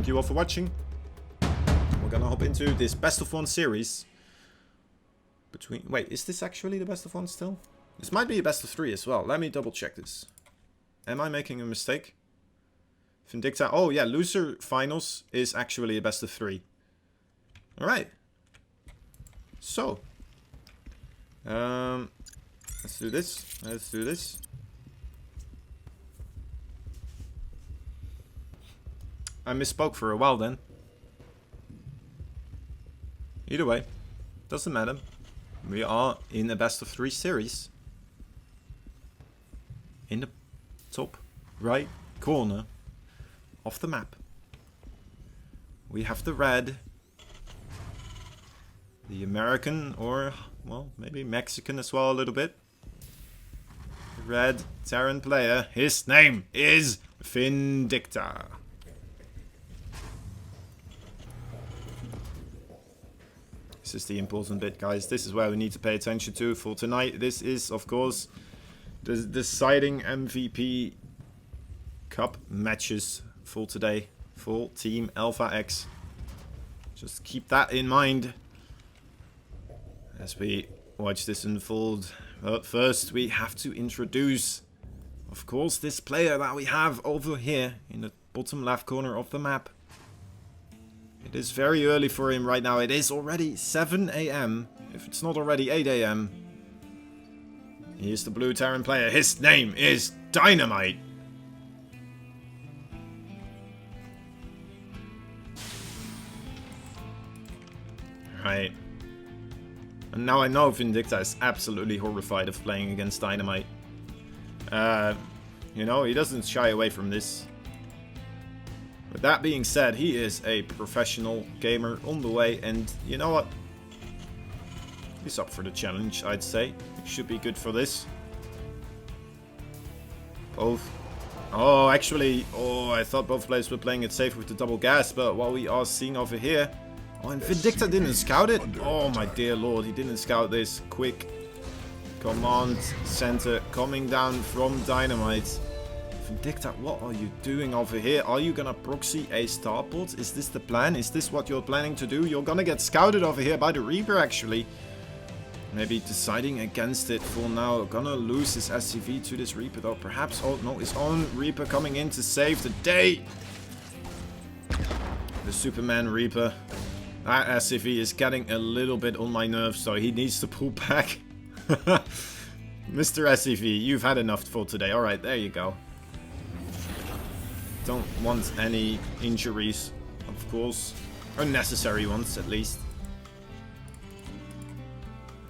thank you all for watching. We're gonna hop into this best of 1 series. Wait, is this actually the best of 1 still? This might be a best of 3 as well. Let me double check this. Am I making a mistake? Vindicta. Oh yeah, loser finals is actually a best of 3. Alright. So. Let's do this. Let's do this. I misspoke for a while then. Either way, doesn't matter. We are in a best of 3 series. In the top right corner of the map, we have the red, the American, or well, maybe Mexican as well a little bit. The red Terran player. His name is Vindicta. This is the important bit, guys. This is where we need to pay attention to for tonight. This is, of course, the deciding MVP Cup matches for today for Team Alpha X. Just keep that in mind as we watch this unfold. But first, we have to introduce, of course, this player that we have over here in the bottom left corner of the map. It is very early for him right now. It is already 7 AM, if it's not already 8 AM. He is the blue Terran player. His name is DynaMite. Right. And now I know Vindicta is absolutely horrified of playing against DynaMite. You know, he doesn't shy away from this. With that being said, he is a professional gamer on the way, and you know what? He's up for the challenge, I'd say. He should be good for this. Both. Oh, actually, I thought both players were playing it safe with the double gas, but what we are seeing over here... Oh, and Vindicta didn't scout it? Oh, my dear lord, he didn't scout this. Quick command center coming down from DynaMite. Vindicta, what are you doing over here? Are you gonna proxy a starport? Is this the plan? Is this what you're planning to do? You're gonna get scouted over here by the Reaper, actually. Maybe deciding against it for now. Gonna lose his SCV to this Reaper, though. Perhaps, oh no, his own Reaper coming in to save the day. The Superman Reaper. That SCV is getting a little bit on my nerves, so he needs to pull back. Mr. SCV, you've had enough for today. Alright, there you go. Don't want any injuries, of course. Unnecessary ones, at least.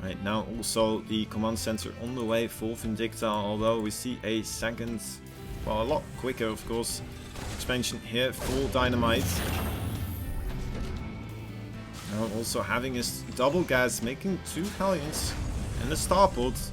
Right, now also the command center on the way for Vindicta, although we see a second, well, a lot quicker, of course, expansion here for DynaMite. Now also having his double gas, making 2 Hellions and a starport.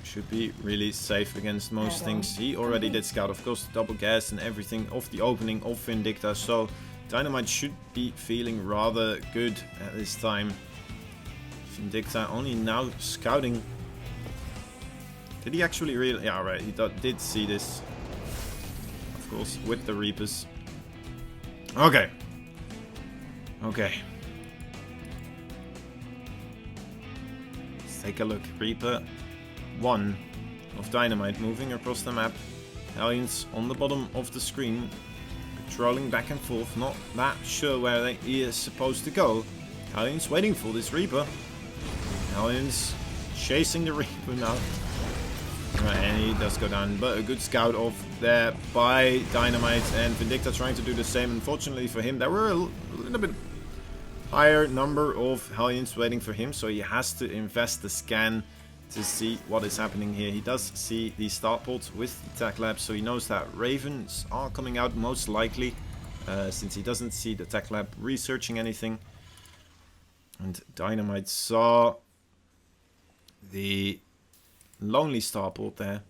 Should be really safe against most things. He already did scout, of course, the double gas and everything of the opening of Vindicta, so DynaMite should be feeling rather good at this time. Vindicta only now scouting. Did he actually really... Yeah, right, he did see this. Of course, with the Reapers. Okay. Okay. Let's take a look. Reaper 1 of DynaMite moving across the map. Hellions on the bottom of the screen. Patrolling back and forth. Not that sure where he is supposed to go. Hellions waiting for this Reaper. Hellions chasing the Reaper now. Right, and he does go down, but a good scout off there by DynaMite, and Vindicta trying to do the same. Unfortunately for him, there were a little bit higher number of Hellions waiting for him, so he has to invest the scan to see what is happening here. He does see the starport with the tech lab, so he knows that Ravens are coming out most likely, since he doesn't see the tech lab researching anything. And DynaMite saw the lonely starport there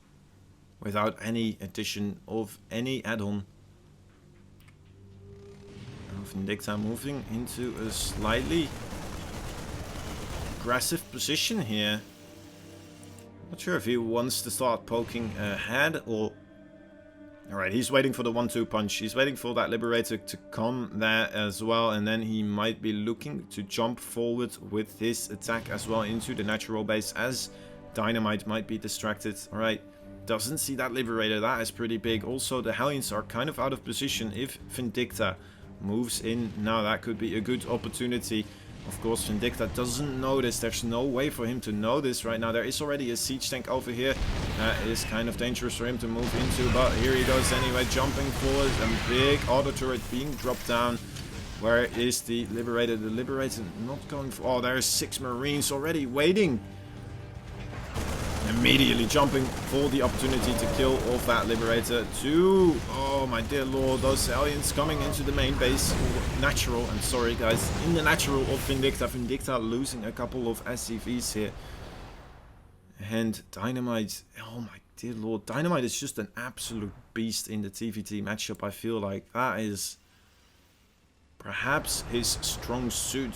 without any addition of any add-on. Vindicta moving into a slightly aggressive position here. Not sure if he wants to start poking ahead or Alright, he's waiting for the 1-2 punch. He's waiting for that Liberator to come there as well. And then he might be looking to jump forward with his attack as well into the natural base as DynaMite might be distracted. Alright, doesn't see that Liberator. That is pretty big. Also, the Hellions are kind of out of position. If Vindicta moves in now, that could be a good opportunity. Of course, Vindicta doesn't know this. There's no way for him to know this right now. There is already a siege tank over here. It is kind of dangerous for him to move into, but here he goes anyway, jumping forward. A big auto turret being dropped down. Where is the Liberator? The Liberator not going for... Oh, there's 6 Marines already waiting. Immediately jumping for the opportunity to kill off that Liberator. Oh my dear lord, those aliens coming into the main base. Natural, I'm sorry guys, in the natural of Vindicta. Vindicta losing a couple of SCVs here. And DynaMite, oh my dear lord, DynaMite is just an absolute beast in the TvT matchup. I feel like that is perhaps his strong suit.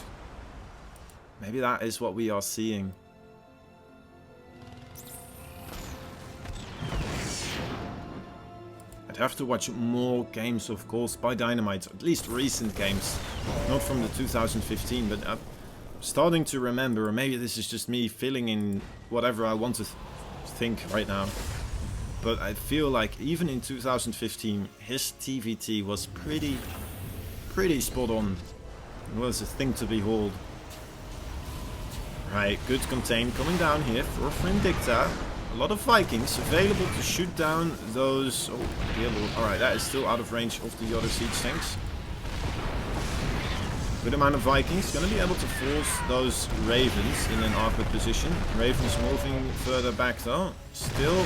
Maybe that is what we are seeing. Have to watch more games, of course, by DynaMite, at least recent games, not from the 2015, but I'm starting to remember, or maybe this is just me filling in whatever I want to think right now, but I feel like even in 2015 his TvT was pretty spot on. It was a thing to behold. Right, good contain coming down here for Vindicta. A lot of Vikings available to shoot down those... Oh, dear lord. Alright, that is still out of range of the other siege tanks. Good amount of Vikings. Going to be able to force those Ravens in an awkward position. Ravens moving further back though. Still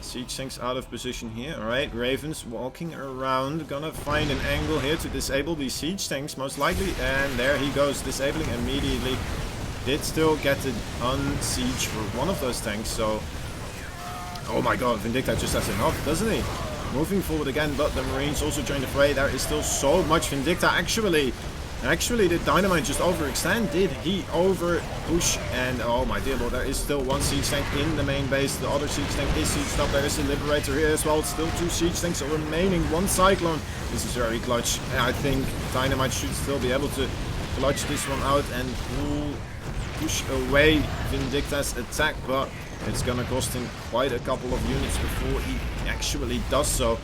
siege tanks out of position here. Alright, Ravens walking around. Gonna find an angle here to disable these siege tanks most likely. And there he goes, disabling immediately. Did still get it on siege for one of those tanks, so... Oh my god, Vindicta just has enough, doesn't he? Moving forward again, but the Marines also join the fray. There is still so much Vindicta, actually. Actually, did DynaMite just overextend? Did he over push? And oh my dear lord, there is still one siege tank in the main base. The other siege tank is sieged up. There is a Liberator here as well. Still 2 siege tanks remaining. 1 Cyclone. This is very clutch. And I think DynaMite should still be able to clutch this one out and push away Vindicta's attack, but it's gonna cost him quite a couple of units before he actually does so.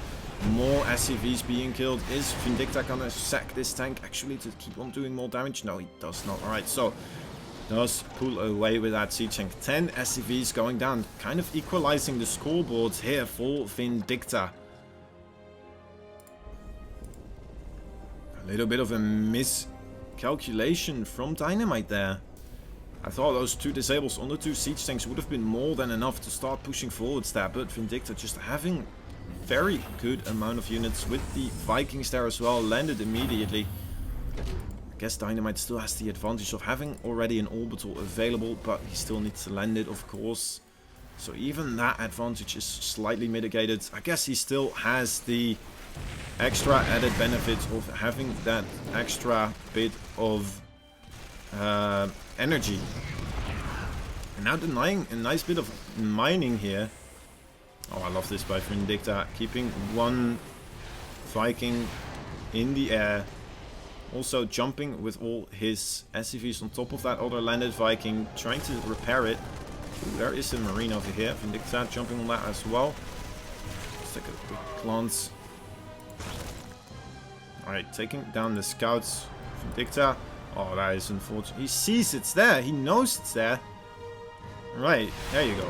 More SCVs being killed. Is Vindicta gonna sack this tank actually to keep on doing more damage? No, he does not. Alright, so does pull away with that siege tank. 10 SCVs going down, kind of equalizing the scoreboards here for Vindicta. A little bit of a miscalculation from DynaMite there. I thought those 2 disables on the 2 siege tanks would have been more than enough to start pushing forwards there, but Vindicta just having very good amount of units with the Vikings there as well, landed immediately. I guess DynaMite still has the advantage of having already an orbital available, but he still needs to land it, of course. So even that advantage is slightly mitigated. I guess he still has the extra added benefit of having that extra bit of energy. And now denying a nice bit of mining here. Oh, I love this by Vindicta. Keeping 1 Viking in the air. Also jumping with all his SCVs on top of that other landed Viking. Trying to repair it. Ooh, there is a Marine over here. Vindicta jumping on that as well. Let's take a quick glance. Alright, taking down the scouts. Vindicta. Oh, that is unfortunate. He sees it's there. He knows it's there. Right, there you go.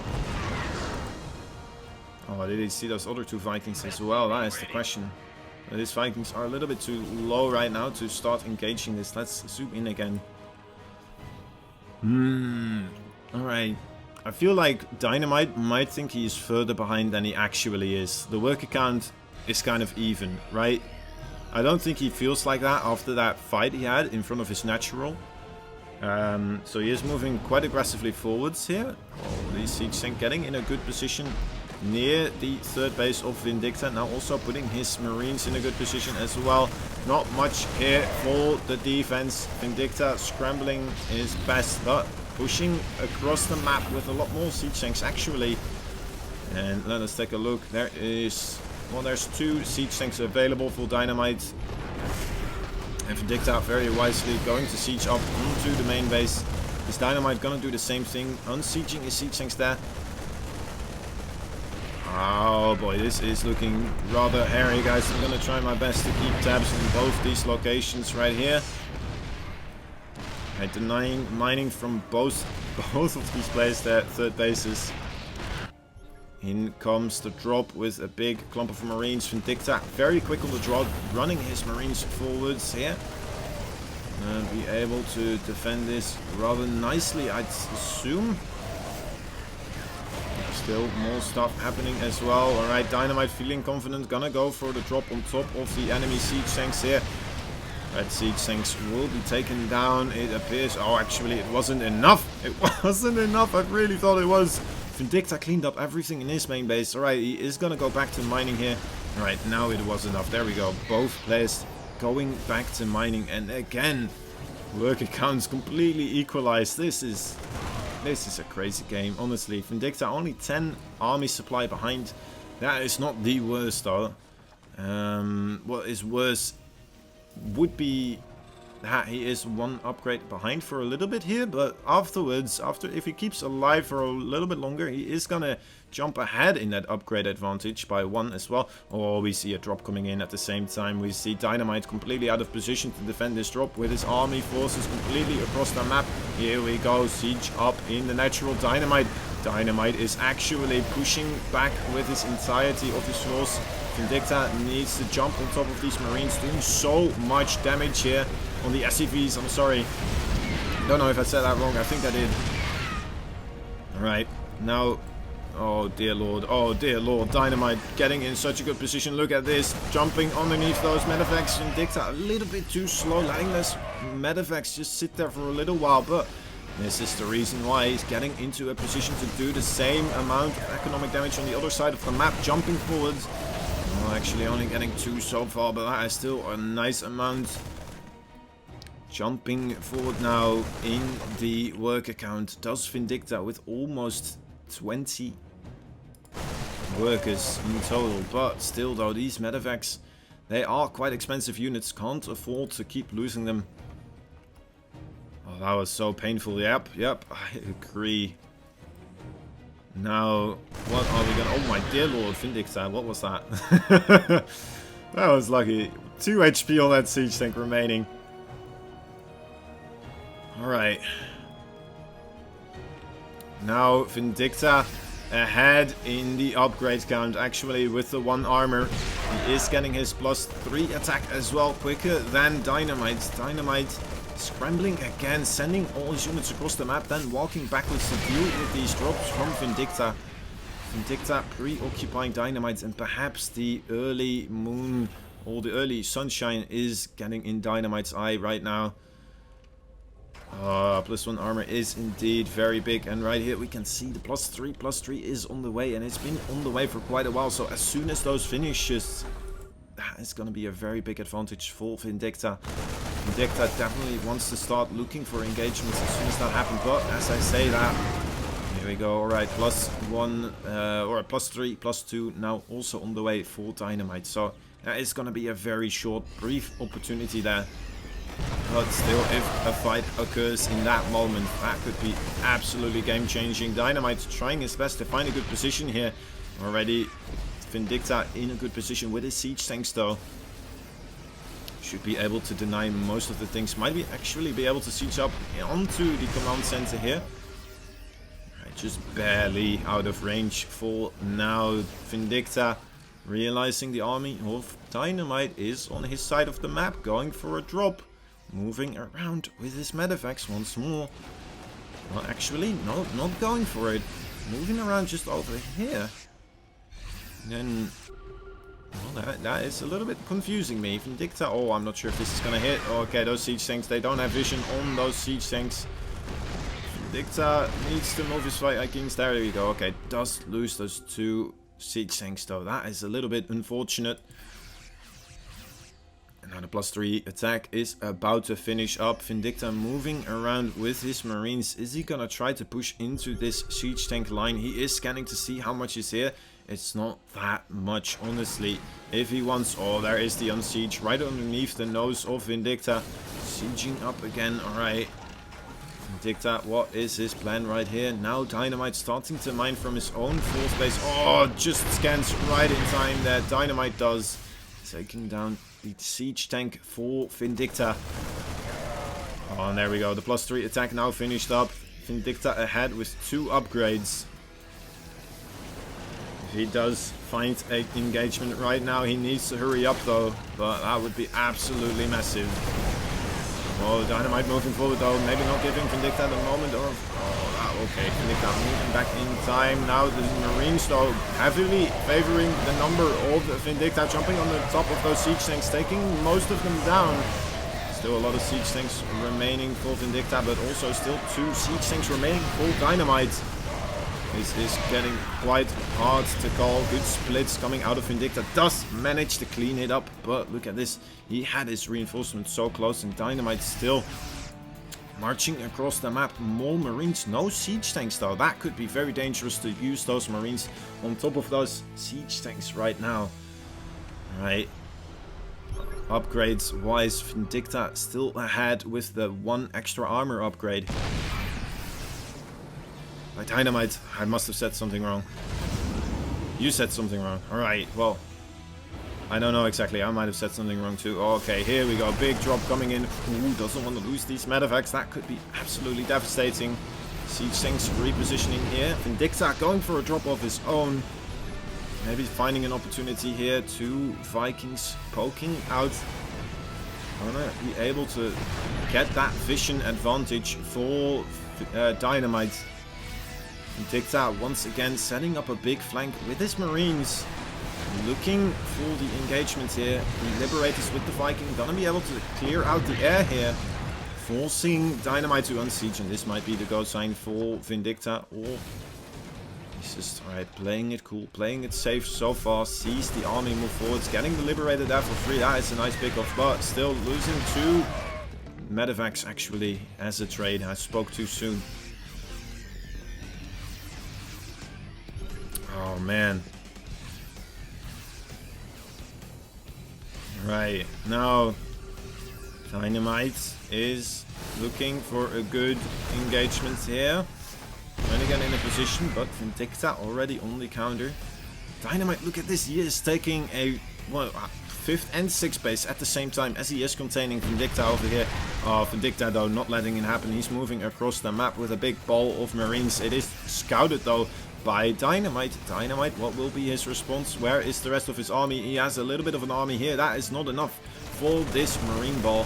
Oh, did he see those other 2 Vikings as well? That is the question. These Vikings are a little bit too low right now to start engaging this. Let's zoom in again. Alright. I feel like DynaMite might think he is further behind than he actually is. The worker count is kind of even, right? I don't think he feels like that after that fight he had in front of his natural. So he is moving quite aggressively forwards here. Oh, the siege tank getting in a good position near the 3rd base of Vindicta. Now also putting his Marines in a good position as well. Not much here for the defense. Vindicta scrambling his best, but pushing across the map with a lot more siege tanks actually. And let us take a look. There is Well, there's 2 siege tanks available for DynaMite. And Vindicta very wisely going to siege up onto the main base. Is DynaMite gonna do the same thing? Unsieging his siege tanks there. Oh boy, this is looking rather hairy, guys. I'm gonna try my best to keep tabs on both these locations right here. Right, denying mining from both of these players, their third bases. In comes the drop with a big clump of Marines. Vindicta very quick on the drop, running his Marines forwards here. Be able to defend this rather nicely, I'd assume. Still more stuff happening as well. Alright, DynaMite feeling confident, gonna go for the drop on top of the enemy siege tanks here. Red siege tanks will be taken down, it appears. Oh, actually, it wasn't enough. It wasn't enough. I really thought it was. Vindicta cleaned up everything in his main base. Alright, he is gonna go back to mining here. Alright, now it was enough. There we go. Both players going back to mining. And again, worker counts completely equalized. This is a crazy game, honestly. Vindicta only 10 army supply behind. That is not the worst, though. What is worse would be that he is 1 upgrade behind for a little bit here, but afterwards, if he keeps alive for a little bit longer, he is gonna jump ahead in that upgrade advantage by 1 as well. Oh, we see a drop coming in at the same time. We see DynaMite completely out of position to defend this drop with his army forces completely across the map. Here we go, siege up in the natural DynaMite. DynaMite is actually pushing back with his entirety of his force. Vindicta needs to jump on top of these Marines, doing so much damage here on the SCVs. I'm sorry. Don't know if I said that wrong. I think I did. Alright, now... Oh dear lord, DynaMite getting in such a good position. Look at this, jumping underneath those medevacs. Vindicta a little bit too slow, letting those medevacs just sit there for a little while, but this is the reason why he's getting into a position to do the same amount of economic damage on the other side of the map, jumping forwards. Well, actually only getting 2 so far, but that is still a nice amount. Jumping forward now in the worker count. Does Vindicta with almost 20 workers in total, but still though, these medevacs, they are quite expensive units, can't afford to keep losing them. Oh, that was so painful. Yep, I agree. Now, what are we gonna... Oh my dear lord, Vindicta, what was that? That was lucky. 2 HP on that siege tank remaining. Alright. Now, Vindicta ahead in the upgrade count, actually, with the 1 armor. He is getting his +3 attack as well, quicker than DynaMite. DynaMite scrambling again, sending all his units across the map, then walking backwards to deal with these drops from Vindicta. Vindicta preoccupying DynaMite, and perhaps the early moon or the early sunshine is getting in DynaMite's eye right now. +1 armor is indeed very big, and right here we can see the +3 is on the way, and it's been on the way for quite a while. So as soon as those finishes, that is going to be a very big advantage for Vindicta. Vindicta definitely wants to start looking for engagements as soon as that happens, but as I say that, here we go. Alright, +1 or +3, +2 now also on the way for DynaMite. So that is going to be a very short, brief opportunity there. But still, if a fight occurs in that moment, that could be absolutely game-changing. DynaMite trying his best to find a good position here. Already, Vindicta in a good position with his siege tanks, though. Should be able to deny most of the things. Might be actually be able to siege up onto the command center here. Right, just barely out of range for now. Vindicta realizing the army of DynaMite is on his side of the map, going for a drop. Moving around with his medevacs once more. Well, actually, no, not going for it. Moving around just over here. And then, well, that is a little bit confusing me. Vindicta, oh, I'm not sure if this is gonna hit. Okay, those siege tanks, they don't have vision on those siege tanks. Vindicta needs to move his Vikings. There we go. Okay, does lose those 2 siege tanks, though. That is a little bit unfortunate. Now the +3 attack is about to finish up. Vindicta moving around with his Marines. Is he gonna try to push into this siege tank line? He is scanning to see how much is here. It's not that much, honestly. If he wants... Oh, there is the unsiege right underneath the nose of Vindicta. Sieging up again. Alright. Vindicta, what is his plan right here? Now DynaMite starting to mine from his own fourth base. Oh, just scans right in time there. DynaMite does. Taking down the siege tank for Vindicta. Oh, and there we go. The +3 attack now finished up. Vindicta ahead with 2 upgrades. If he does find an engagement right now, he needs to hurry up though. But that would be absolutely massive. Oh, DynaMite moving forward though. Maybe not giving Vindicta the moment. Or okay, Vindicta moving back in time. Now the Marines though heavily favoring the number of Vindicta, jumping on the top of those siege tanks, taking most of them down. Still a lot of siege tanks remaining for Vindicta, but also still 2 siege tanks remaining for DynaMite. This is getting quite hard to call. Good splits coming out of Vindicta. Does manage to clean it up, but look at this. He had his reinforcements so close, and DynaMite still marching across the map. More Marines, no siege tanks though. That could be very dangerous to use those Marines on top of those siege tanks right now. Right. Upgrades wise, Vindicta still ahead with the 1 extra armor upgrade. By DynaMite, I must have said something wrong. You said something wrong. Alright, well, I don't know exactly. I might have said something wrong too. Okay, here we go. Big drop coming in. Ooh, doesn't want to lose these medevacs. That could be absolutely devastating. Siege tanks repositioning here. Vindicta going for a drop of his own. Maybe finding an opportunity here. 2 Vikings poking out. Gonna be able to get that vision advantage for DynaMite. Vindicta once again setting up a big flank with his Marines. Looking for the engagement here. The Liberators with the Viking gonna be able to clear out the air here. Forcing DynaMite to unsiege, and this might be the go sign for Vindicta. Or he's just playing it cool, playing it safe so far. Sees the army move forwards, getting the Liberator there for free. That is a nice pickoff, but still losing 2 medevacs actually as a trade. I spoke too soon. Oh man. Right, now DynaMite is looking for a good engagement here. Renegade in a position, but Vindicta already on the counter. DynaMite, look at this, he is taking a 5th and 6th base at the same time as he is containing Vindicta over here. Vindicta though not letting it happen. He's moving across the map with a big ball of Marines. It is scouted though by DynaMite. DynaMite, what will be his response? Where is the rest of his army? He has a little bit of an army here. That is not enough for this Marine ball.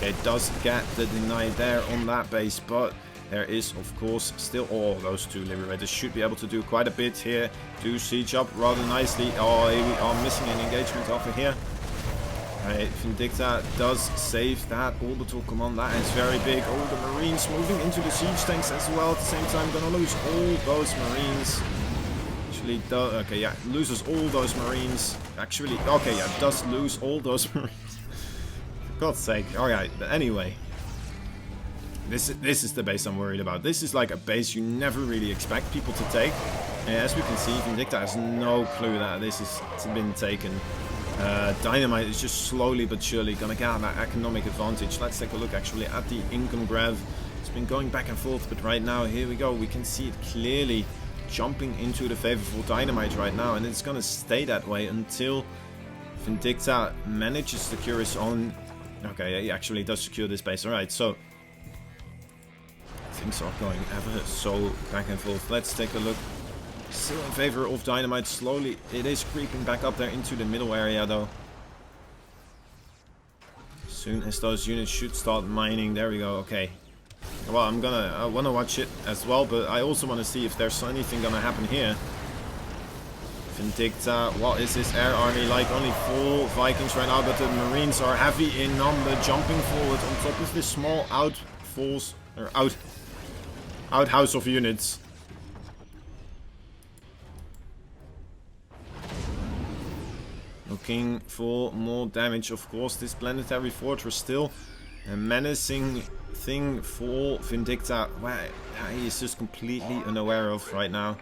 It does get the deny there on that base, but there is of course still... Oh, those 2 Liberators should be able to do quite a bit here. Do siege up rather nicely. Oh, we are missing an engagement over here. Right, Vindicta does save that orbital command. That is very big. Oh, the Marines moving into the siege tanks as well. At the same time, gonna lose all those Marines. Actually, okay, yeah, loses all those Marines. Actually, okay, yeah, does lose all those Marines. For God's sake. Alright, but anyway. This is the base I'm worried about. This is like a base you never really expect people to take. And as we can see, Vindicta has no clue that this has been taken. DynaMite is just slowly but surely gonna get that economic advantage. Let's take a look actually at the income graph. It's been going back and forth, but right now, here we go. We can see it clearly jumping into the favor for DynaMite right now, and it's gonna stay that way until Vindicta manages to secure his own... Okay, he actually does secure this base. Alright, so things are going ever so back and forth. Let's take a look. Still in favor of DynaMite. Slowly it is creeping back up there into the middle area though. As soon as those units should start mining. There we go. Okay, well, I want to watch it as well, but I also want to see if there's anything gonna happen here. Vindicta, what is this air army like? Only 4 Vikings right now, but the Marines are heavy in number, jumping forward on top of this small outhouse of units. Looking for more damage, of course. This planetary fortress still a menacing thing for Vindicta. Well, he is just completely unaware of right now.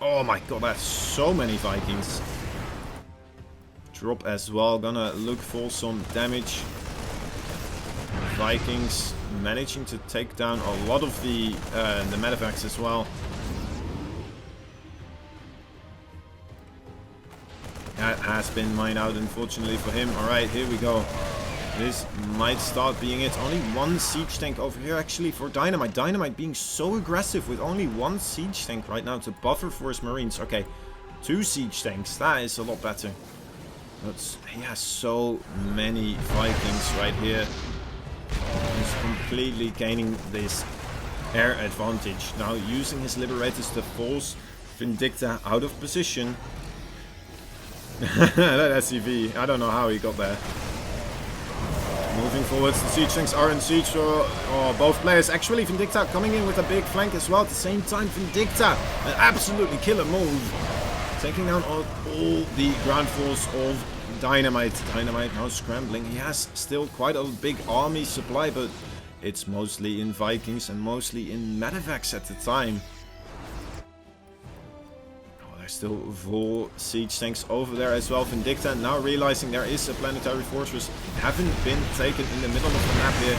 Oh my god, that's so many Vikings. Drop as well, gonna look for some damage. Vikings managing to take down a lot of the medevacs as well. That has been mined out, unfortunately for him. Alright, here we go. This might start being it. Only one siege tank over here actually for DynaMite. DynaMite being so aggressive with only one siege tank right now to buffer for his marines. Okay, 2 siege tanks. That is a lot better. But he has so many Vikings right here. He's completely gaining this air advantage. Now using his Liberators to force Vindicta out of position. That SCV, I don't know how he got there. Moving forwards, the siege tanks are in siege for both players. Actually, Vindicta coming in with a big flank as well. At the same time, Vindicta, an absolutely killer move. Taking down all the ground force of DynaMite. DynaMite now scrambling. He has still quite a big army supply, but it's mostly in Vikings and mostly in medevacs at the time. There's still 4 siege tanks over there as well. Vindicta now realizing there is a planetary fortress. Haven't been taken in the middle of the map here.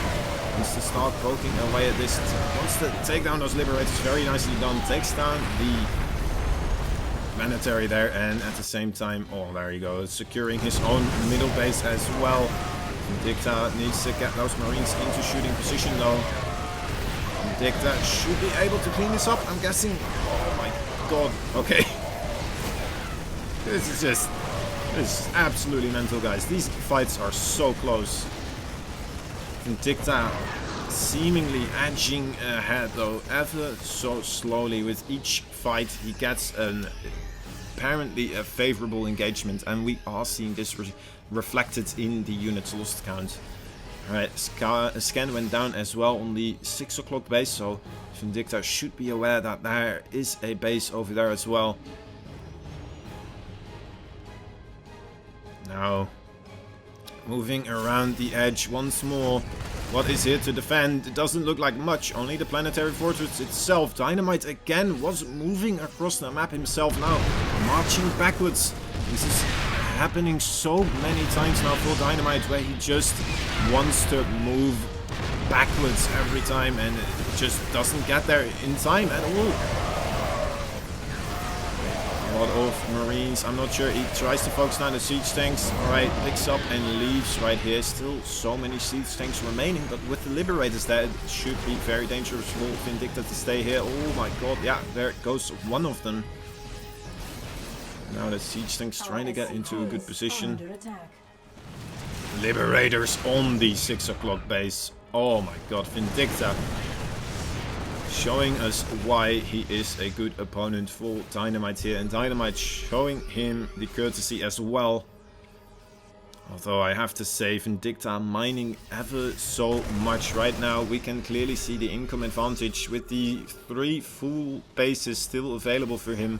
Wants to start poking away at this. Wants to take down those Liberators. Very nicely done. Takes down the planetary there. And at the same time, oh, there you go. Securing his own middle base as well. Vindicta needs to get those marines into shooting position though. Vindicta should be able to clean this up, I'm guessing. Oh my god. Okay. This is absolutely mental, guys. These fights are so close. Vindicta seemingly edging ahead, though, ever so slowly. With each fight, he gets apparently a favorable engagement, and we are seeing this reflected in the units lost count. Alright, scan went down as well on the 6 o'clock base, so Vindicta should be aware that there is a base over there as well. Now, moving around the edge once more. What is here to defend? It doesn't look like much, only the planetary fortress itself. DynaMite again was moving across the map himself now, marching backwards. This is happening so many times now for DynaMite, where he just wants to move backwards every time and it just doesn't get there in time at all. A lot of marines, I'm not sure, he tries to focus down the siege tanks. Alright, picks up and leaves right here. Still so many siege tanks remaining, but with the Liberators there, it should be very dangerous for Vindicta to stay here. Oh my god, yeah, there goes one of them. Now the siege tanks trying to get into a good position. Liberators on the 6 o'clock base. Oh my god, Vindicta showing us why he is a good opponent for DynaMite here, and DynaMite showing him the courtesy as well. Although I have to say, Vindicta mining ever so much right now. We can clearly see the income advantage with the 3 full bases still available for him.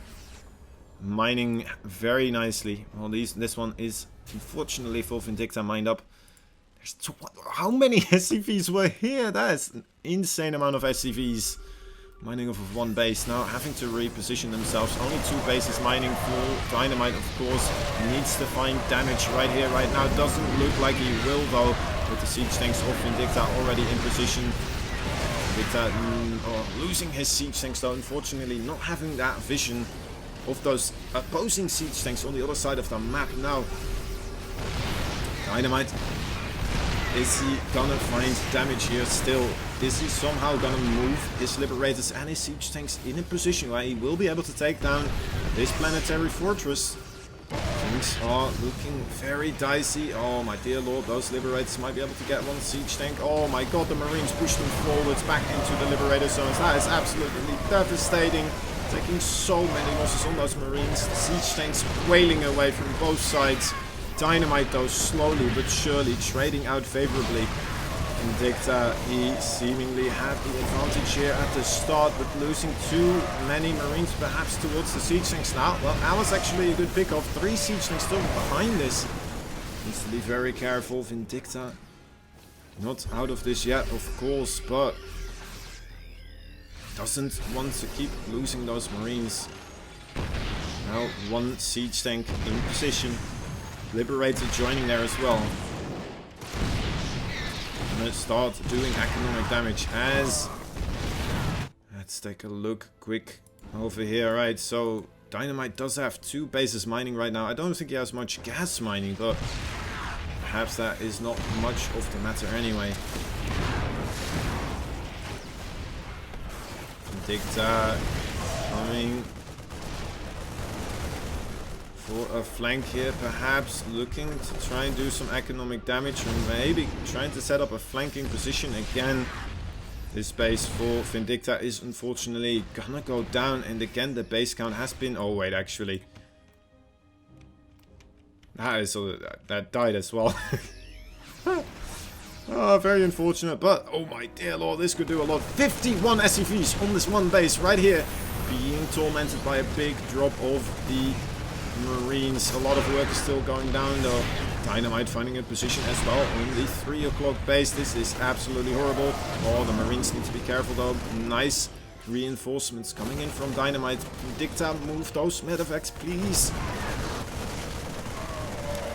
Mining very nicely. Well, this one is unfortunately for Vindicta mined up. How many SCVs were here? That is an insane amount of SCVs. Mining off of 1 base. Now having to reposition themselves. Only 2 bases mining for DynaMite, of course. Needs to find damage right here, right now. Doesn't look like he will, though. With the siege tanks of Vindicta already in position. Vindicta losing his siege tanks, though. Unfortunately, not having that vision of those opposing siege tanks on the other side of the map now. DynaMite, is he gonna find damage here still? Is he somehow gonna move his Liberators and his siege tanks in a position where he will be able to take down this planetary fortress? Things are looking very dicey. Oh my dear lord, those Liberators might be able to get 1 siege tank. Oh my god, the Marines push them forwards back into the Liberator zones. That is absolutely devastating. Taking so many losses on those Marines. The siege tanks wailing away from both sides. DynaMite, though, slowly but surely trading out favorably. Vindicta, he seemingly had the advantage here at the start, but losing too many Marines perhaps towards the siege tanks now. Well, that was actually a good pick of 3 siege tanks still behind this. Needs to be very careful. Vindicta not out of this yet, of course, but doesn't want to keep losing those Marines. Now one siege tank in position. Liberator joining there as well. Gonna start doing economic damage as... Let's take a look quick over here. Right, so DynaMite does have 2 bases mining right now. I don't think he has much gas mining, but perhaps that is not much of the matter anyway. Vindicta coming for a flank here, perhaps looking to try and do some economic damage, or maybe trying to set up a flanking position again. This base for Vindicta is unfortunately gonna go down, and again the base count has been... Oh wait, actually that died as well. Oh, very unfortunate, but oh my dear lord, this could do a lot. 51 SCVs on this one base right here, being tormented by a big drop of the Marines. A lot of work is still going down though. DynaMite finding a position as well on the 3 o'clock base. This is absolutely horrible. Oh, the Marines need to be careful though. Nice reinforcements coming in from DynaMite. Vindicta, move those medevacts, please.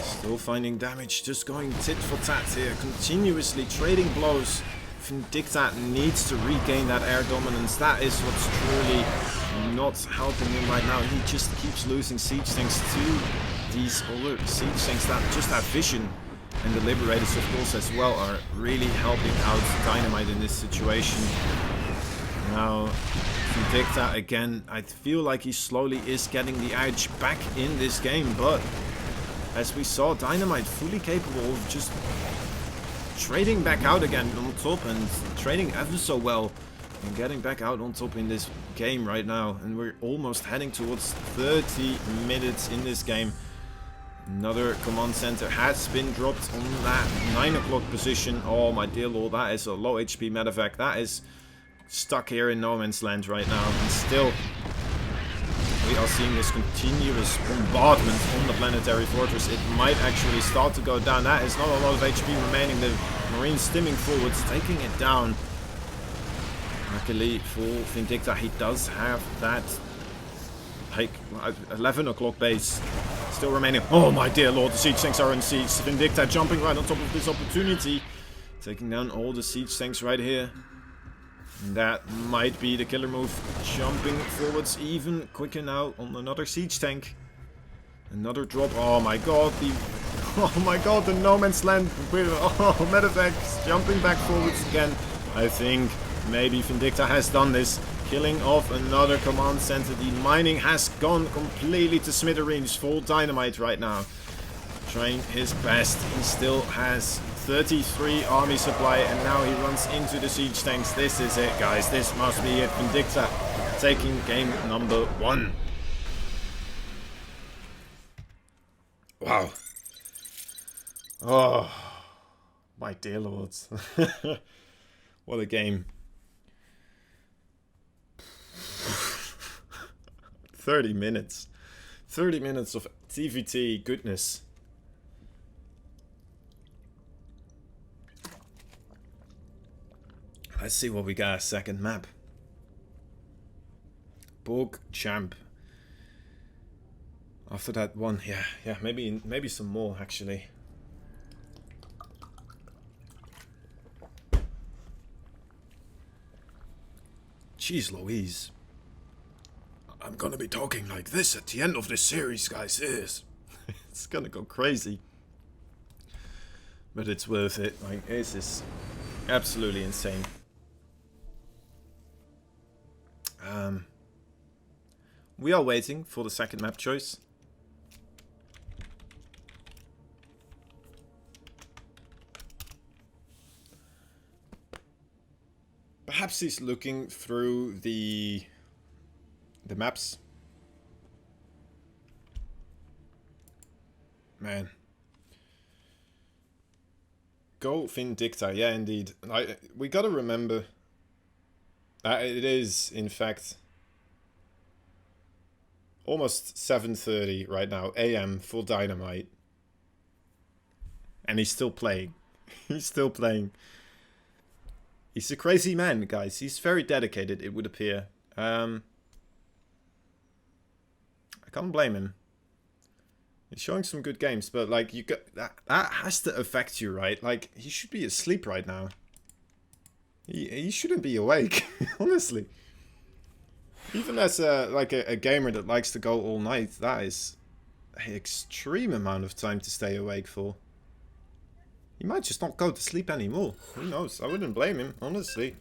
Still finding damage, just going tit for tat here, continuously trading blows. Vindicta needs to regain that air dominance. That is what's truly not helping him right now. He just keeps losing siege tanks to these other siege tanks that just have vision. And the Liberators, of course, as well, are really helping out DynaMite in this situation. Now, Vindicta again, I feel like he slowly is getting the edge back in this game, but as we saw, DynaMite fully capable of just trading back out again on top, and trading ever so well and getting back out on top in this game right now. And we're almost heading towards 30 minutes in this game. Another command center has been dropped on that 9 o'clock position. Oh my dear lord, that is a low HP medevac. That is stuck here in no man's land right now, and still we are seeing this continuous bombardment on the planetary fortress. It might actually start to go down. That is not a lot of HP remaining. The Marines stimming forwards, taking it down. Luckily for Vindicta, he does have that like 11 o'clock base still remaining. Oh my dear lord, the siege tanks are in siege. Vindicta jumping right on top of this opportunity, taking down all the siege tanks right here. That might be the killer move. Jumping forwards even quicker now on another siege tank. Another drop. Oh my god, the no man's land. Oh, medevacs jumping back forwards again. I think maybe Vindicta has done this. Killing off another command center. The mining has gone completely to smithereens for DynaMite right now. Trying his best. He still has 33 army supply, and now he runs into the siege tanks. This is it, guys. This must be it. Vindicta taking game number 1. Wow. Oh, my dear lords. What a game. 30 minutes. 30 minutes of TvT goodness. Let's see what we got. Second map. Borg Champ. After that one, yeah, maybe some more actually. Jeez Louise. I'm gonna be talking like this at the end of this series, guys. It's gonna go crazy. But it's worth it. Like, this is absolutely insane. We are waiting for the second map choice. Perhaps he's looking through the maps. Man. Go Vindicta, yeah indeed. We gotta remember that it is, in fact, almost 7:30 right now, AM for DynaMite. And he's still playing. He's still playing. He's a crazy man, guys. He's very dedicated, it would appear. I can't blame him. He's showing some good games, but like you got that has to affect you, right? Like he should be asleep right now. He shouldn't be awake, honestly. Even as a gamer that likes to go all night, that is an extreme amount of time to stay awake for. He might just not go to sleep anymore. Who knows? I wouldn't blame him, honestly.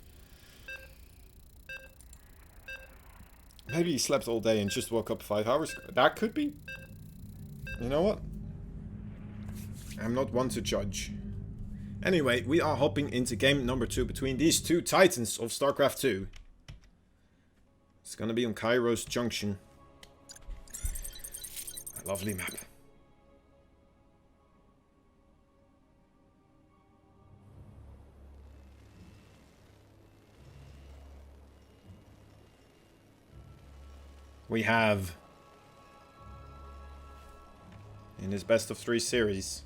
Maybe he slept all day and just woke up 5 hours ago. That could be. You know what? I'm not one to judge. Anyway, we are hopping into game number 2 between these two titans of StarCraft 2. It's gonna be on Kairos Junction. A lovely map. We have, in his best of 3 series,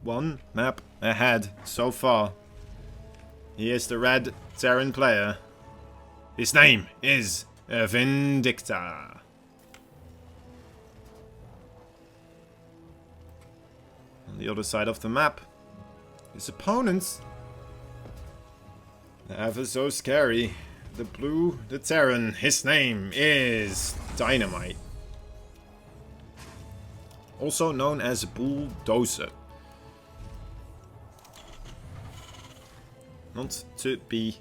one map ahead so far. He is the red Terran player. His name is Vindicta. On the other side of the map, his opponents, ever so scary. The blue, the Terran, his name is DynaMite. Also known as Bulldozer. Not to be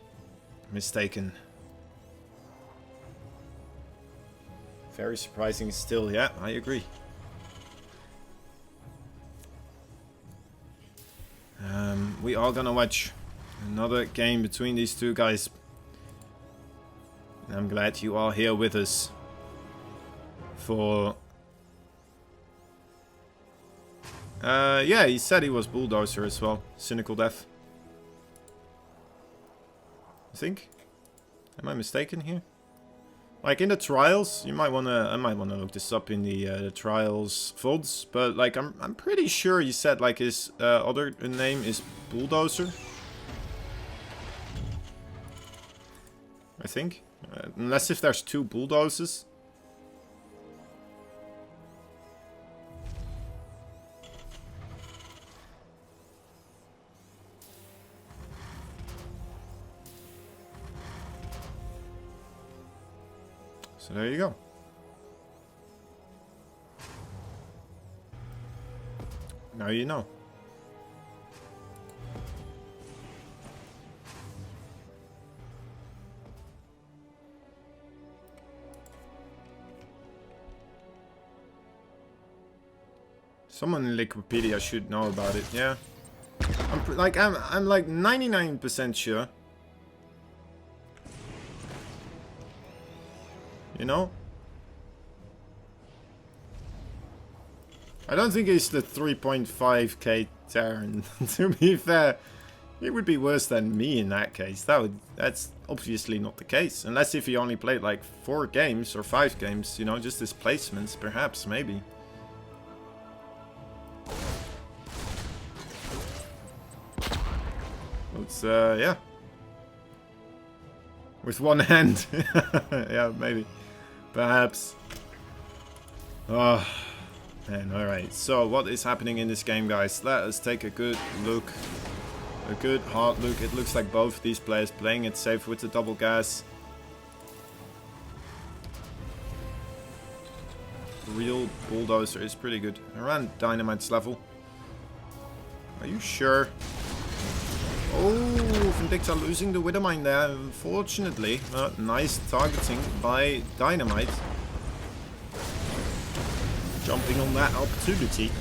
mistaken. Very surprising still, yeah, I agree. We are gonna watch another game between these two guys. I'm glad you are here with us for... yeah, he said he was Bulldozer as well. Cynical Death. I think? Am I mistaken here? Like in the trials, you might wanna... I might wanna look this up in the trials VODs, but like I'm pretty sure he said like his other name is Bulldozer. I think. Unless if there's 2 bulldozers. So there you go. Now you know. Someone in Wikipedia should know about it, yeah. I'm like 99% sure. You know? I don't think it's the 3.5k Terran, to be fair. It would be worse than me in that case. That's obviously not the case. Unless if he only played like 4 games or 5 games, you know, just his placements, perhaps, maybe. It's, yeah. With one hand. Yeah, maybe. Perhaps. Oh, man, alright. So, what is happening in this game, guys? Let us take a good look. A good, hard look. It looks like both these players playing it safe with the double gas. Real Bulldozer is pretty good. Around DynaMite's level. Are you sure? Oh, Vindicta losing the Widowmine there, unfortunately. Nice targeting by DynaMite. Jumping on that opportunity.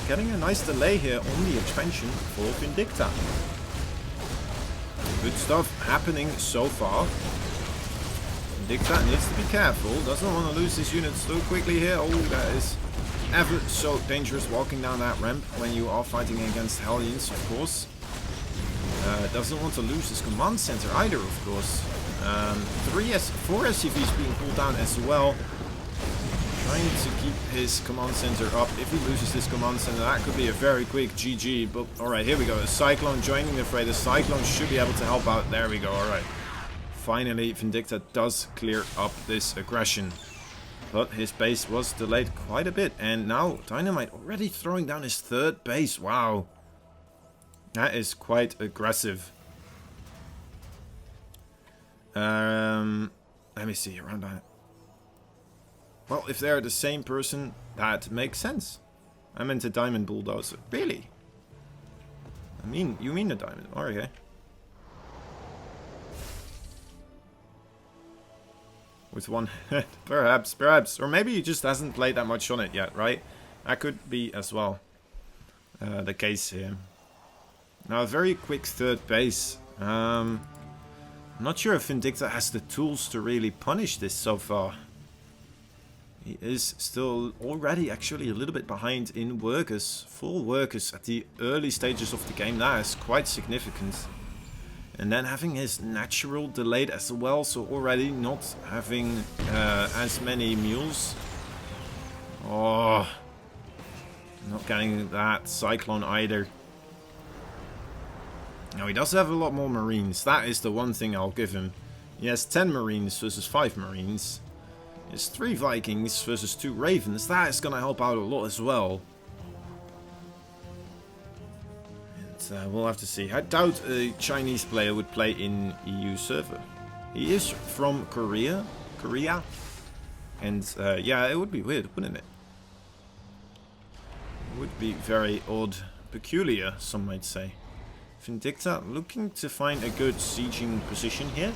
Getting a nice delay here on the expansion for Vindicta. Good stuff happening so far. Vindicta needs to be careful. Doesn't want to lose his units too quickly here. Oh, that is ever so dangerous walking down that ramp when you are fighting against Hellions, of course. Doesn't want to lose his command center either, of course. 4 SCVs being pulled down as well. Trying to keep his command center up. If he loses this command center, that could be a very quick GG. But alright, here we go. A Cyclone joining the fray. The Cyclone should be able to help out. There we go, alright. finally Vindicta does clear up this aggression. But his base was delayed quite a bit. And now DynaMite already throwing down his third base. Wow. That is quite aggressive. Let me see around that. Well, if they're the same person, that makes sense. I meant a diamond bulldozer. Really? I mean, you mean a diamond. Oh, okay. With one head. Perhaps. Or maybe he just hasn't played that much on it yet, right? That could be as well the case here. Now, a very quick third base. I'm not sure if Vindicta has the tools to really punish this so far. He is still already actually a little bit behind in workers. Full workers at the early stages of the game. That is quite significant. And then having his natural delayed as well. So already not having as many mules. Oh. Not getting that cyclone either. Now he does have a lot more marines. That is the one thing I'll give him. He has 10 marines versus 5 marines. He has 3 Vikings versus 2 ravens. That is going to help out a lot as well. And we'll have to see. I doubt a Chinese player would play in EU server. He is from Korea. And yeah, it would be weird, wouldn't it? It would be very odd. Peculiar, some might say. Vindicta looking to find a good sieging position here.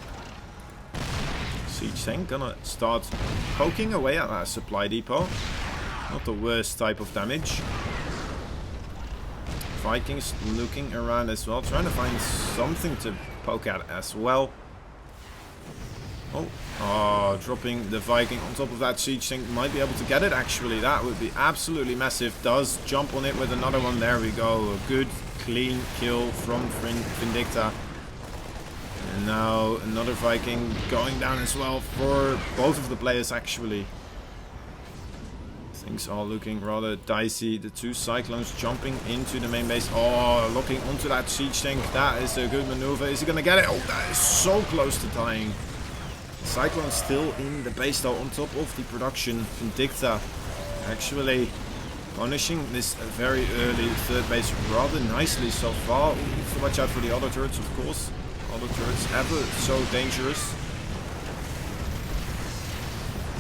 Siege tank gonna start poking away at that supply depot. Not the worst type of damage. Vikings looking around as well, trying to find something to poke at as well. Oh, dropping the Viking on top of that siege tank. Might be able to get it actually. That would be absolutely massive. Does jump on it with another one. There we go. A good clean kill from Vindicta. And now another Viking going down as well for both of the players actually. Things are looking rather dicey. The 2 Cyclones jumping into the main base. Oh, locking onto that siege tank. That is a good maneuver. Is he going to get it? Oh, that is so close to dying. Cyclone still in the base though, on top of the production. Vindicta actually punishing this very early third base rather nicely so far. We need to watch out for the auto turrets, of course. Auto turrets ever so dangerous.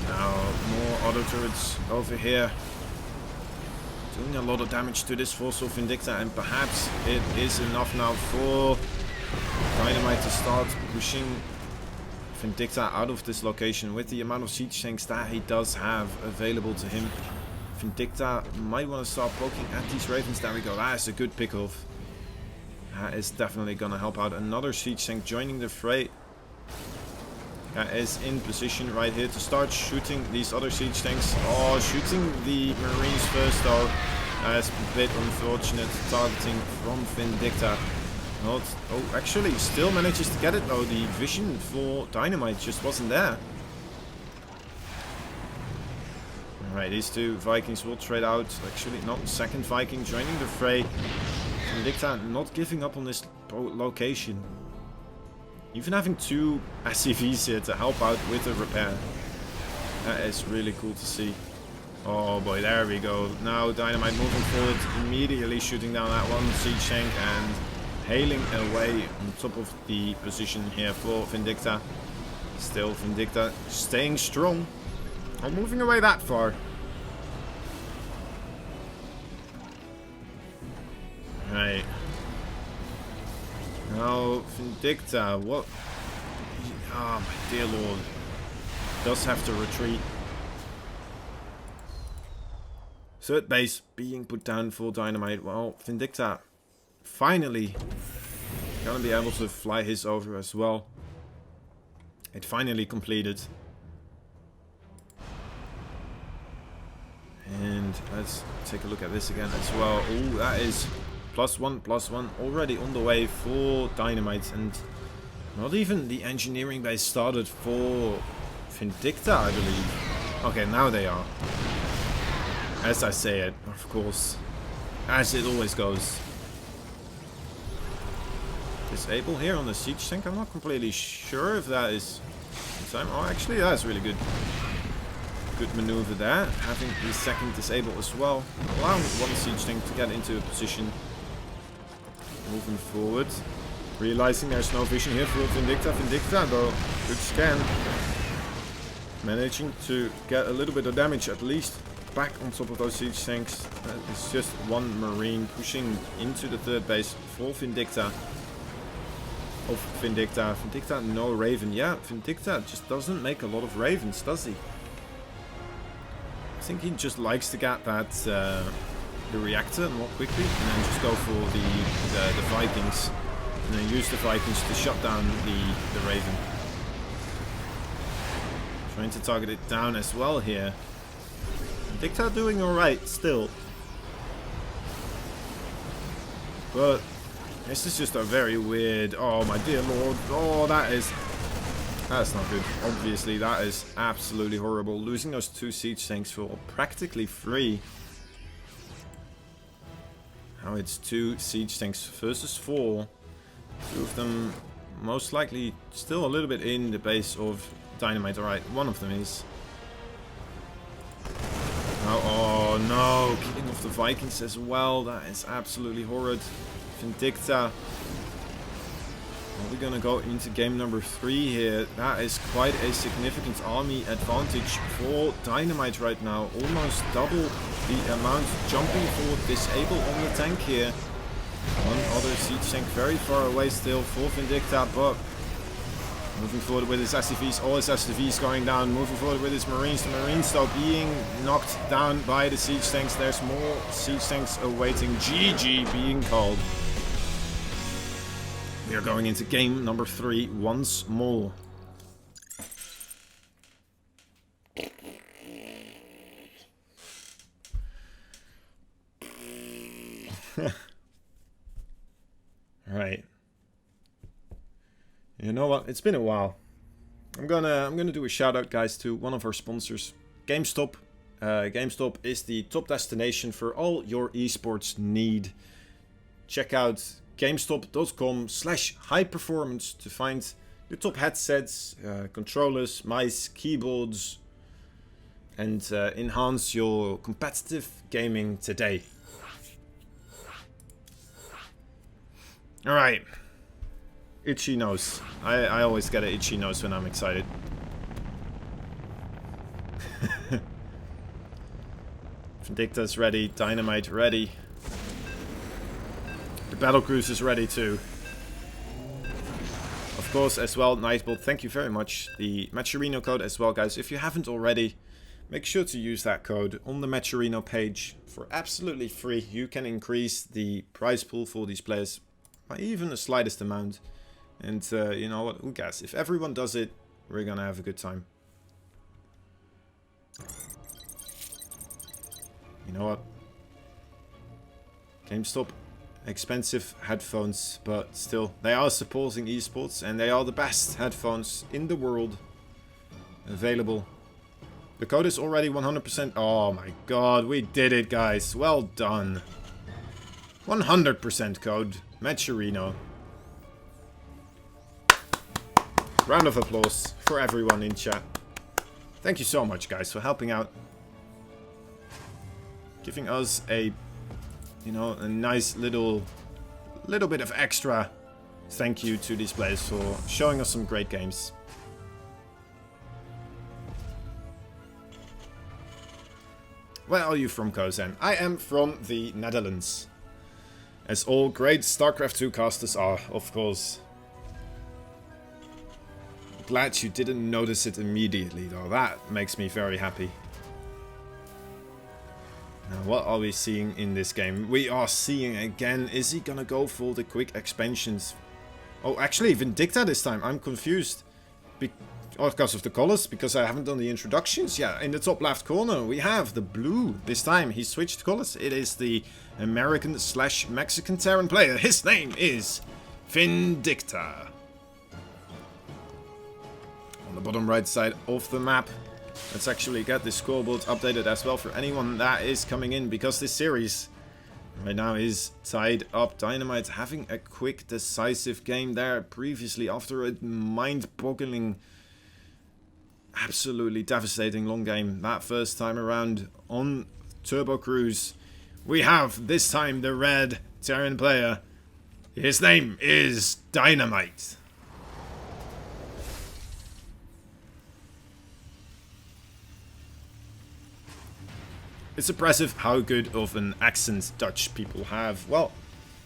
Now more auto turrets over here. Doing a lot of damage to this force of Vindicta, and perhaps it is enough now for DynaMite to start pushing Vindicta out of this location with the amount of siege tanks that he does have available to him. Vindicta might want to start poking at these ravens. There we go. That is a good pick-off. That is definitely going to help out. Another siege tank joining the fray. That is in position right here to start shooting these other siege tanks. Oh, shooting the marines first though. That's a bit unfortunate targeting from Vindicta. Not, oh, actually still manages to get it though. The vision for DynaMite just wasn't there. Alright, these 2 Vikings will trade out. Actually, not second Viking joining the fray. Vindicta not giving up on this location. Even having 2 SCVs here to help out with the repair. That is really cool to see. Oh boy, there we go. Now DynaMite moving forward, immediately shooting down that one siege tank and hailing away on top of the position here for Vindicta. Still Vindicta staying strong. Not moving away that far. Right. Now Vindicta, what? Ah, my dear lord. Does have to retreat. Third base being put down for DynaMite. Well, Vindicta finally gonna be able to fly his over as well. It finally completed. And let's take a look at this again as well. Oh, that is +1/+1 already on the way for DynaMite. And not even the engineering base started for Vindicta, I believe. Okay, now they are. As I say it, of course. As it always goes. disable here on the siege tank. I'm not completely sure if that is in time. Oh, actually, that's really good. Good maneuver there. Having the second disable as well. Allowing one siege tank to get into a position. Moving forward. Realizing there's no vision here for Vindicta. Vindicta, though, good scan. Managing to get a little bit of damage at least back on top of those siege tanks. It's just one marine pushing into the third base for Vindicta. Of Vindicta. Vindicta, no Raven. Yeah, Vindicta just doesn't make a lot of Ravens, does he? I think he just likes to get that the reactor more quickly and then just go for the Vikings. And then use the Vikings to shut down the Raven. Trying to target it down as well here. Vindicta doing alright still. But this is just a very weird... Oh my dear lord. Oh, that's not good. Obviously that is absolutely horrible. Losing those two siege tanks for practically free. Now it's 2 siege tanks versus 4. 2 of them most likely still a little bit in the base of DynaMite. Alright, one of them is. Oh no, killing off the Vikings as well. That is absolutely horrid. Vindicta. Are we gonna go into game number 3 here? That is quite a significant army advantage for DynaMite right now. Almost double the amount jumping forward, disable on the tank here. One other siege tank very far away still for Vindicta, but moving forward with his SCVs, all his SCVs going down, moving forward with his Marines. The Marines though being knocked down by the siege tanks. There's more siege tanks awaiting. GG being called. We are going into game number 3 once more. Right. You know what? It's been a while. I'm gonna do a shout out, guys, to one of our sponsors, GameStop. GameStop is the top destination for all your esports need. Check out GameStop.com/high-performance to find the top headsets, controllers, mice, keyboards, and enhance your competitive gaming today. Alright. Itchy nose. I always get an itchy nose when I'm excited. Vindicta's ready. DynaMite ready. The battlecruiser is ready too. Of course, as well, Nightbolt, thank you very much. The Matcherino code as well, guys. If you haven't already, make sure to use that code on the Matcherino page for absolutely free. You can increase the prize pool for these players by even the slightest amount. And you know what, who cares? If everyone does it, we're gonna have a good time. You know what? GameStop, expensive headphones, but still, they are supporting esports and they are the best headphones in the world available. The code is already 100%. Oh my god, we did it, guys. Well done. 100% code. Matcherino. Round of applause for everyone in chat. Thank you so much, guys, for helping out. Giving us a, you know, a nice little bit of extra thank you to these players for showing us some great games. Where are you from, Kozan? I am from the Netherlands. As all great Starcraft 2 casters are, of course. Glad you didn't notice it immediately, though. That makes me very happy. Now, what are we seeing in this game? We are seeing again, is he gonna go for the quick expansions? Oh, actually, Vindicta this time. I'm confused. Because of the colors, because I haven't done the introductions. Yeah, in the top left corner, we have the blue. This time, he switched colors. It is the American/Mexican Terran player. His name is Vindicta. On the bottom right side of the map, let's actually get the scoreboard updated as well for anyone that is coming in, because this series Right now is tied up. DynaMite having a quick, decisive game there previously after a mind-boggling, absolutely devastating long game that first time around on Turbo Cruise. We have this time the red Terran player. His name is DynaMite. It's impressive how good of an accent Dutch people have. Well,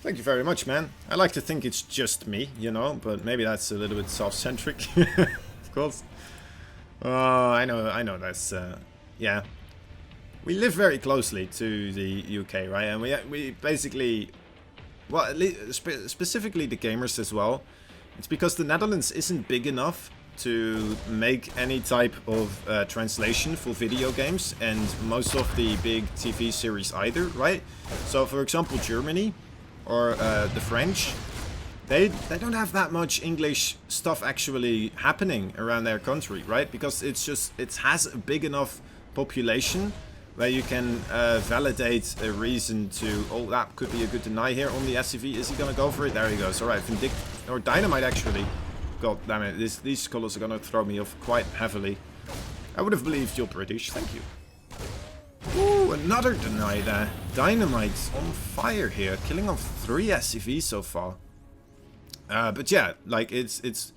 thank you very much, man. I like to think it's just me, you know, but maybe that's a little bit self-centric, of course. I know that's, yeah. We live very closely to the UK, right? And we basically, well, at least specifically the gamers as well. It's because the Netherlands isn't big enough to make any type of translation for video games, and most of the big TV series either, right? So, for example, Germany or the French, they don't have that much English stuff actually happening around their country, right? Because it has a big enough population where you can validate a reason to, oh, that could be a good deny here on the SCV. Is he gonna go for it? There he goes. All right, Vindicta or DynaMite actually. God damn it, these colors are gonna throw me off quite heavily. I would have believed you're British, thank you. Ooh, another deny there. DynaMite's on fire here, killing off 3 SCVs so far. But yeah, like it's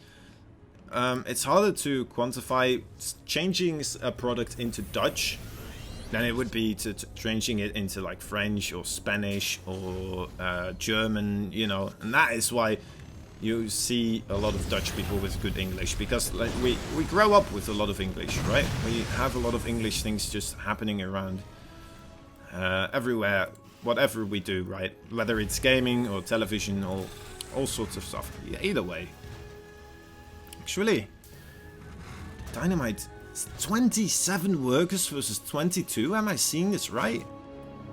harder to quantify changing a product into Dutch than it would be to changing it into like French or Spanish or German, you know, and that is why you see a lot of Dutch people with good English, because like we grow up with a lot of English, right? We have a lot of English things just happening around everywhere, whatever we do, right? Whether it's gaming or television or all sorts of stuff. Yeah, either way. Actually, DynaMite, 27 workers versus 22. Am I seeing this right?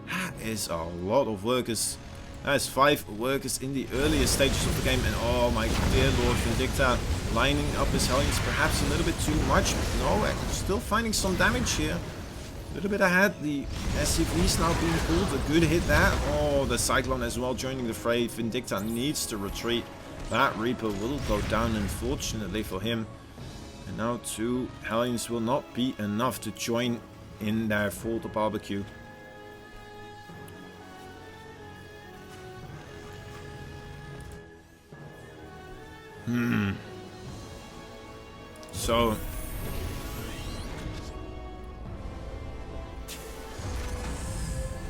That is a lot of workers. There's 5 workers in the earlier stages of the game, and oh my dear Lord, Vindicta lining up his Hellions perhaps a little bit too much. No, still finding some damage here. A little bit ahead, the SCV's now being pulled, a good hit there. Oh, the Cyclone as well joining the fray. Vindicta needs to retreat. That Reaper will go down, unfortunately for him. And now 2 Hellions will not be enough to join in there for the barbecue. So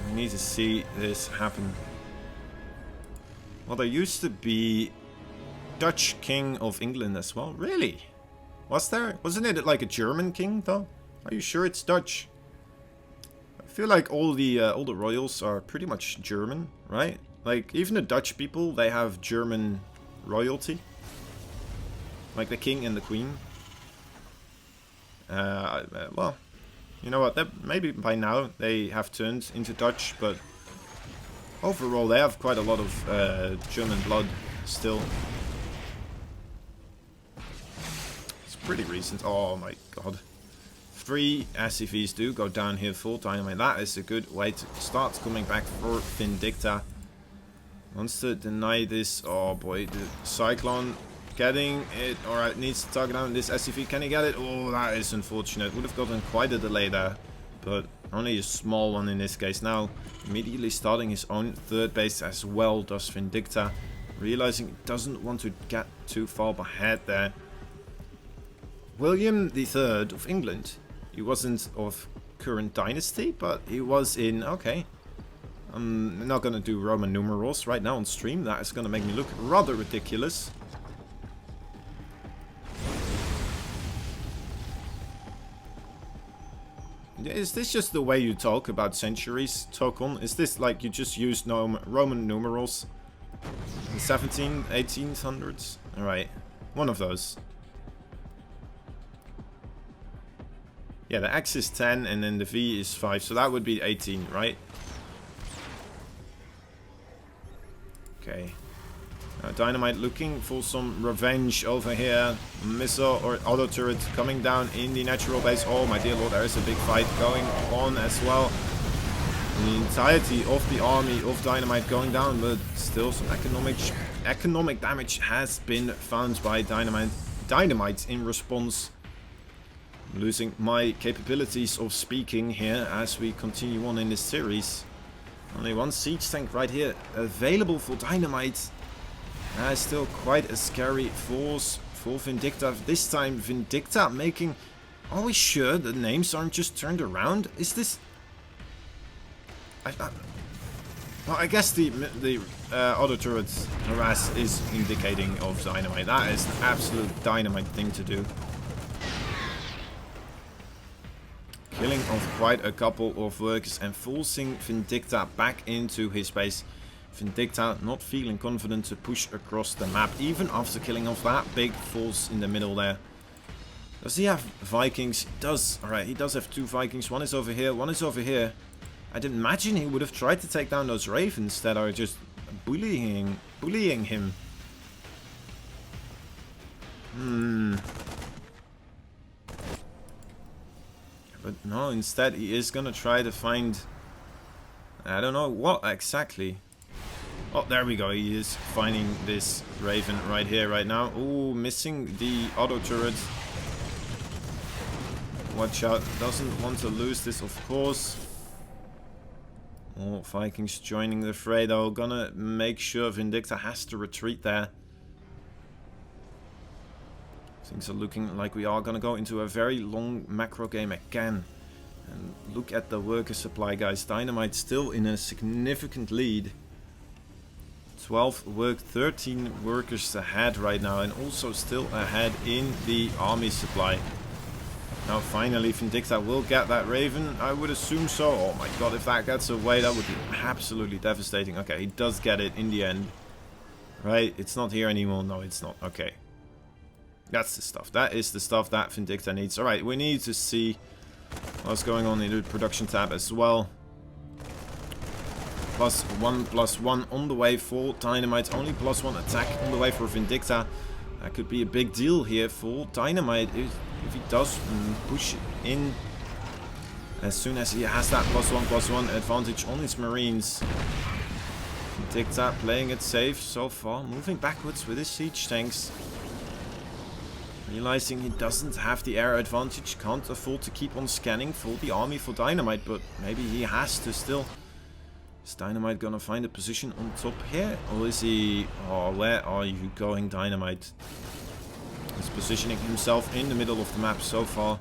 we need to see this happen. Well, there used to be Dutch King of England as well. Really? Was there? Wasn't it like a German king though? Are you sure it's Dutch? I feel like all the royals are pretty much German, right? Like even the Dutch people, they have German royalty. Like the king and the queen. Well, you know what? Maybe by now they have turned into Dutch, but overall they have quite a lot of German blood still. It's pretty recent. Oh my god. 3 SCVs do go down here full DynaMite. That is a good way to start coming back for Vindicta. Wants to deny this. Oh boy, the Cyclone getting it. Alright, needs to target down this SCV. Can he get it? Oh, that is unfortunate. Would have gotten quite a delay there, but only a small one in this case. Now, immediately starting his own 3rd base as well does Vindicta, realizing he doesn't want to get too far ahead there. William III of England. He wasn't of current dynasty, but he was in... Okay. I'm not gonna do Roman numerals right now on stream. That is gonna make me look rather ridiculous. Is this just the way you talk about centuries, Tokon? Is this like you just used Roman numerals in 1800s? Alright, one of those. Yeah, the X is 10 and then the V is 5, so that would be 18, right? Okay. DynaMite looking for some revenge over here. Missile or auto turret coming down in the natural base. Oh my dear lord, there is a big fight going on as well. the entirety of the army of DynaMite going down, but still some economic damage has been found by DynaMite in response. I'm losing my capabilities of speaking here as we continue on in this series. Only one siege tank right here available for DynaMite. Still quite a scary force for Vindicta. This time Vindicta making... Are we sure the names aren't just turned around? Is this... well, I guess the auto turret harass is indicating of DynaMite. That is an absolute DynaMite thing to do. Killing off quite a couple of workers and forcing Vindicta back into his base. Vindicta not feeling confident to push across the map, even after killing off that big force in the middle there. Does he have Vikings? He does. Alright, he does have 2 Vikings. One is over here, one is over here. I'd imagine he would have tried to take down those ravens that are just bullying him. But no, instead he is gonna try to find... I don't know what exactly. Oh, there we go. He is finding this raven right here, right now. Ooh, missing the auto turret. Watch out. Doesn't want to lose this, of course. Oh, Vikings joining the fray, though. Gonna make sure Vindicta has to retreat there. Things are looking like we are gonna go into a very long macro game again. And look at the worker supply, guys. DynaMite still in a significant lead. 13 workers ahead right now, and also still ahead in the army supply. Now finally Vindicta will get that raven, I would assume so. Oh my god, if that gets away, that would be absolutely devastating. Okay, he does get it in the end. Right, it's not here anymore. No, it's not. Okay. That's the stuff. That is the stuff that Vindicta needs. Alright, we need to see what's going on in the production tab as well. +1/+1 on the way for DynaMite. Only +1 attack on the way for Vindicta. That could be a big deal here for DynaMite if he does push in as soon as he has that +1/+1 advantage on his marines. Vindicta playing it safe so far, moving backwards with his siege tanks. Realizing he doesn't have the air advantage, can't afford to keep on scanning for the army for DynaMite, but maybe he has to still. Is DynaMite gonna find a position on top here? Or is he... Oh, where are you going, DynaMite? He's positioning himself in the middle of the map so far.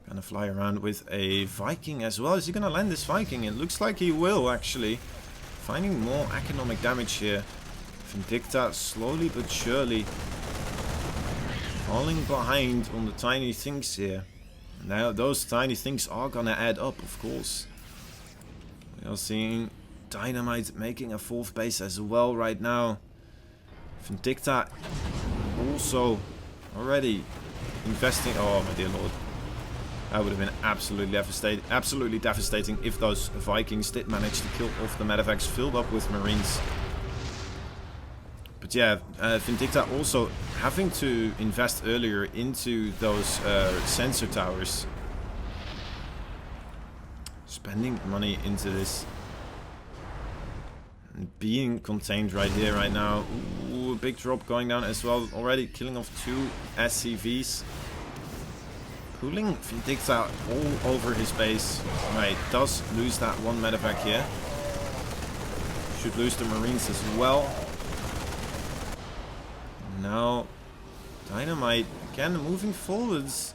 Gonna fly around with a Viking as well. Is he gonna land this Viking? It looks like he will, actually. Finding more economic damage here. Vindicta slowly but surely falling behind on the tiny things here. Now those tiny things are gonna add up, of course. We are seeing DynaMite making a 4th base as well right now. Vindicta also already investing. Oh my dear lord. That would have been absolutely devastating if those Vikings did manage to kill off the medevacs filled up with marines. But yeah, Vindicta also having to invest earlier into those sensor towers. Spending money into this. And being contained right here, right now. Ooh, a big drop going down as well. Already killing off 2 SCVs. Pulling Vindicta all over his base. Right, does lose that 1 medevac here. Should lose the marines as well. Now, DynaMite again moving forwards.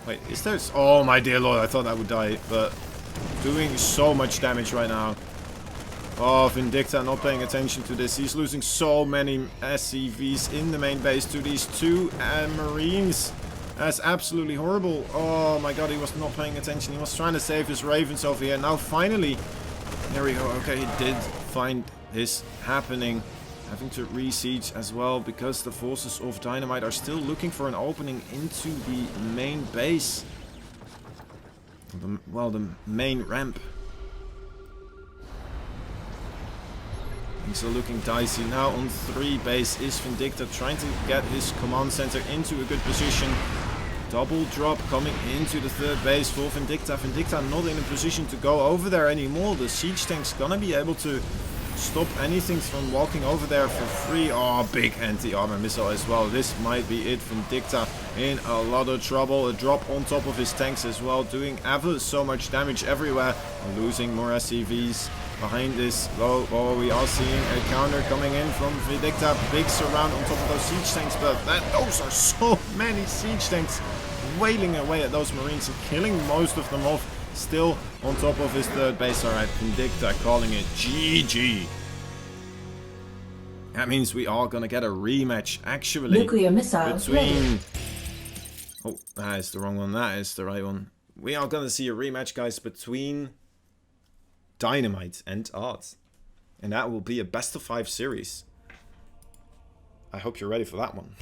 Wait, is there... Oh my dear lord, I thought I would die, but doing so much damage right now. Oh, Vindicta not paying attention to this. He's losing so many SCVs in the main base to these 2 marines. That's absolutely horrible. Oh my god, he was not paying attention. He was trying to save his ravens over here. Now finally, there we go. Okay, he did find this happening. Having to re-siege as well, because the forces of DynaMite are still looking for an opening into the main base. The main ramp. Things are looking dicey. Now on 3 base is Vindicta trying to get his command center into a good position. Double drop coming into the third base for Vindicta. Vindicta not in a position to go over there anymore. The siege tank's gonna be able to stop anything from walking over there for free. Oh, big anti-armor missile as well. This might be it. Vindicta in a lot of trouble. A drop on top of his tanks as well, doing ever so much damage everywhere. Losing more SCVs. Behind this, oh, we are seeing a counter coming in from Vindicta. Big surround on top of those siege tanks, but those are so many siege tanks wailing away at those marines and killing most of them off. Still on top of his third base. Alright, Vindicta calling it GG. That means we are gonna get a rematch, actually. Nuclear missile between... Oh, that is the wrong one. That is the right one. We are gonna see a rematch, guys, between DynaMite and Art. And that will be a best of 5 series. I hope you're ready for that one.